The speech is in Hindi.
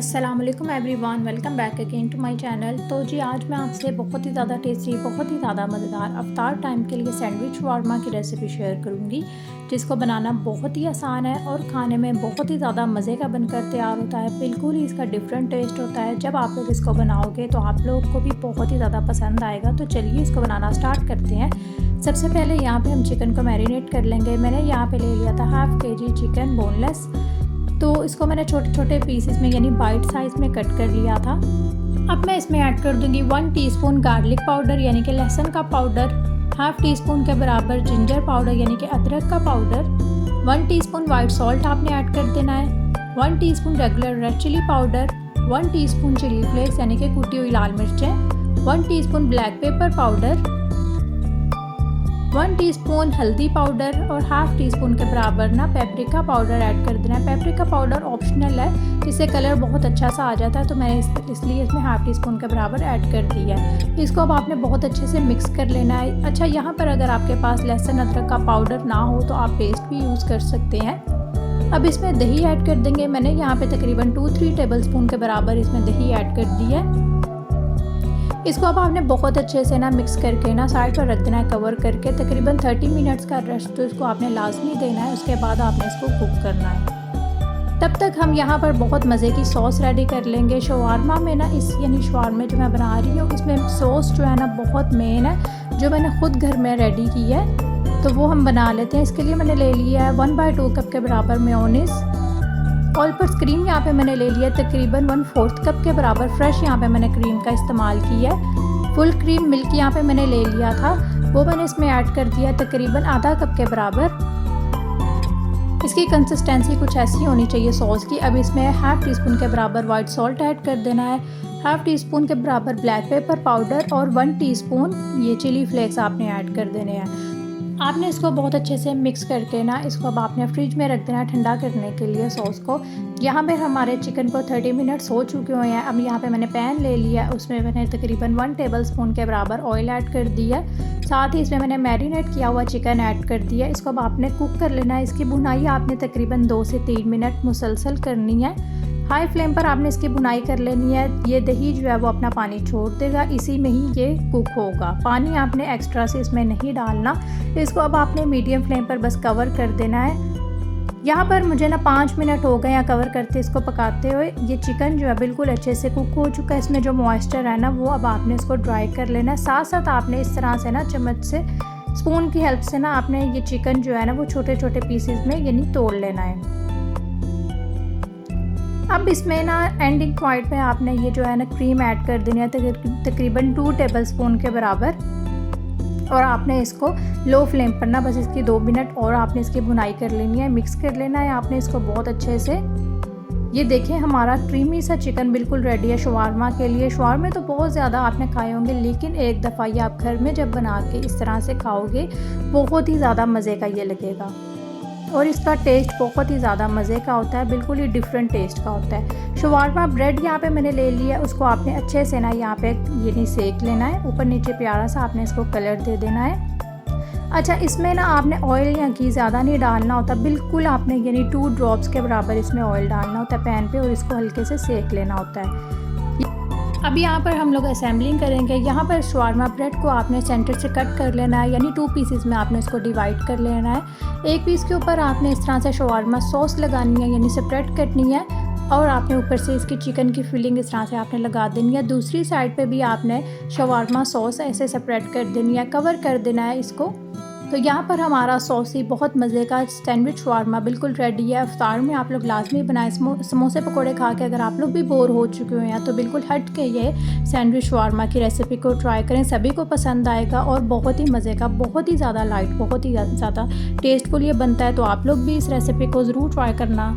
अस्सलाम वालेकुम everyone, welcome back again to my channel. तो जी आज मैं आपसे बहुत ही ज़्यादा टेस्टी, बहुत ही ज़्यादा मज़ेदार अफ्तार टाइम के लिए सैंडविच शवारमा की रेसिपी शेयर करूंगी, जिसको बनाना बहुत ही आसान है और खाने में बहुत ही ज़्यादा मज़े का बनकर तैयार होता है। बिल्कुल ही इसका डिफरेंट टेस्ट होता है। जब आप लोग इसको बनाओगे तो आप लोग को भी बहुत ही ज़्यादा पसंद आएगा। तो चलिए इसको बनाना स्टार्ट करते हैं। सबसे पहले यहाँ पर हम चिकन को मैरिनेट कर लेंगे। मैंने यहाँ पर ले लिया था हाफ़ kg चिकन बोनलेस। तो इसको मैंने छोटे छोटे पीसेस में यानी बाइट साइज़ में कट कर लिया था। अब मैं इसमें ऐड कर दूंगी 1 टीस्पून गार्लिक पाउडर यानी कि लहसुन का पाउडर, हाफ़ टी स्पून के बराबर जिंजर पाउडर यानी कि अदरक का पाउडर, 1 टीस्पून वाइट सॉल्ट आपने ऐड कर देना है, 1 teaspoon regular red chilli powder, 1 teaspoon chilli flakes यानी कि कुटी हुई लाल मिर्चें, 1 teaspoon black pepper powder, 1 teaspoon हल्दी पाउडर और हाफ़ टी स्पून के बराबर ना पेपरिका पाउडर ऐड कर देना है। पेपरिका पाउडर ऑप्शनल है, इससे कलर बहुत अच्छा सा आ जाता है, तो मैंने इसलिए इसमें हाफ़ टी स्पून के बराबर ऐड कर दिया है। इसको अब आपने बहुत अच्छे से मिक्स कर लेना है। अच्छा, यहाँ पर अगर आपके पास लहसुन अदरक का पाउडर ना हो तो आप पेस्ट भी यूज़ कर सकते हैं। अब इसमें दही ऐड कर देंगे। मैंने यहाँ पर तकरीबन 2-3 टेबल स्पून के बराबर इसमें दही ऐड कर दी है। इसको अब आपने बहुत अच्छे से ना मिक्स करके ना साइड पर रख देना है कवर करके। तकरीबन 30 मिनट्स का रेस्ट तो इसको आपने लाजमी देना है। उसके बाद आपने इसको कुक करना है। तब तक हम यहाँ पर बहुत मज़े की सॉस रेडी कर लेंगे। शवारमा में ना यानी शवारमे जो मैं बना रही हूँ इसमें सॉस जो है ना बहुत मेन है, जो मैंने ख़ुद घर में रेडी की है, तो वो हम बना लेते हैं। इसके लिए मैंने ले लिया है 1/2 कप के बराबर मेयोनीज़। ऑल पर्पस क्रीम यहाँ पे मैंने ले लिया तकरीबन 1/4 कप के बराबर फ्रेश यहाँ पे मैंने क्रीम का इस्तेमाल किया है। फुल क्रीम मिल्क यहाँ पे मैंने ले लिया था, वो मैंने इसमें ऐड कर दिया तकरीबन आधा कप के बराबर। इसकी कंसिस्टेंसी कुछ ऐसी होनी चाहिए सॉस की। अब इसमें हाफ़ टी स्पून के बराबर वाइट सॉल्ट ऐड कर देना है, हाफ़ टी स्पून के बराबर ब्लैक पेपर पाउडर और 1 टीस्पून ये चिली फ्लेक्स आपने ऐड कर देने हैं। आपने इसको बहुत अच्छे से मिक्स करके ना इसको अब आपने फ्रिज में रख देना ठंडा करने के लिए सॉस को। यहाँ पे हमारे चिकन को 30 मिनट्स हो चुके हुए हैं। अब यहाँ पे मैंने पैन ले लिया, उसमें मैंने तकरीबन 1 टेबल स्पून के बराबर ऑयल ऐड कर दिया। साथ ही इसमें मैंने मैरिनेट किया हुआ चिकन ऐड कर दिया। इसको अब आपने कुक कर लेना है। इसकी भुनाई आपने तकरीबन 2 से 3 मिनट मुसलसल करनी है। हाई फ्लेम पर आपने इसकी भुनाई कर लेनी है। ये दही जो है वो अपना पानी छोड़ देगा, इसी में ही ये कुक होगा। पानी आपने एक्स्ट्रा से इसमें नहीं डालना। इसको अब आपने मीडियम फ्लेम पर बस कवर कर देना है। यहाँ पर मुझे ना 5 मिनट हो गए हैं कवर करते इसको पकाते हुए। ये चिकन जो है बिल्कुल अच्छे से कुक हो चुका है। इसमें जो मॉइस्चर है ना वो अब आपने इसको ड्राई कर लेना है। साथ साथ आपने इस तरह से ना चम्मच से स्पून की हेल्प से ना आपने ये चिकन जो है ना वो छोटे छोटे पीसेस में यानी तोड़ लेना है। अब इसमें ना एंडिंग पॉइंट पे आपने ये जो है ना क्रीम ऐड कर देनी है तकरीबन 2 टेबल स्पून के बराबर, और आपने इसको लो फ्लेम पर ना बस इसकी 2 मिनट और आपने इसकी भुनाई कर लेनी है, मिक्स कर लेना है आपने इसको बहुत अच्छे से। ये देखें हमारा क्रीमी सा चिकन बिल्कुल रेडी है शवारमा के लिए। शवारमे तो बहुत ज़्यादा आपने खाए होंगे, लेकिन एक दफ़ा ये आप घर में जब बना के इस तरह से खाओगे बहुत ही ज़्यादा मज़े का ये लगेगा, और इसका टेस्ट बहुत ही ज़्यादा मज़े का होता है, बिल्कुल ही डिफरेंट टेस्ट का होता है। शवारमा ब्रेड यहाँ पे मैंने ले लिया, उसको आपने अच्छे से ना यहाँ पे ये नहीं सेक लेना है, ऊपर नीचे प्यारा सा आपने इसको कलर दे देना है। अच्छा, इसमें ना आपने ऑयल या घी ज़्यादा नहीं डालना होता, बिल्कुल आपने यानी 2 ड्रॉप्स के बराबर इसमें ऑयल डालना होता है पैन पे, और इसको हल्के से सेक लेना होता है। अब यहाँ पर हम लोग असेंबलिंग करेंगे। यहाँ पर शवारमा ब्रेड को आपने सेंटर से कट कर लेना है, यानी 2 पीसेस में आपने इसको डिवाइड कर लेना है। एक पीस के ऊपर आपने इस तरह से शवारमा सॉस लगानी है, यानी सेपरेट करनी है, और आपने ऊपर से इसकी चिकन की फिलिंग इस तरह से आपने लगा देनी है। दूसरी साइड पे भी आपने शवारमा सॉस ऐसे सेपरेट कर देनी है, कवर कर देना है इसको। तो यहाँ पर हमारा सॉसी बहुत मज़े का सैंडविच शवारमा बिल्कुल रेडी है। इफ्तार में आप लोग लाजमी बनाएं। समोसे पकोड़े खा के अगर आप लोग भी बोर हो चुके हैं तो बिल्कुल हट के ये सैंडविच शवारमा की रेसिपी को ट्राई करें, सभी को पसंद आएगा और बहुत ही मज़े का, बहुत ही ज़्यादा लाइट, बहुत ही ज़्यादा टेस्टफुल ये बनता है। तो आप लोग भी इस रेसिपी को ज़रूर ट्राई करना।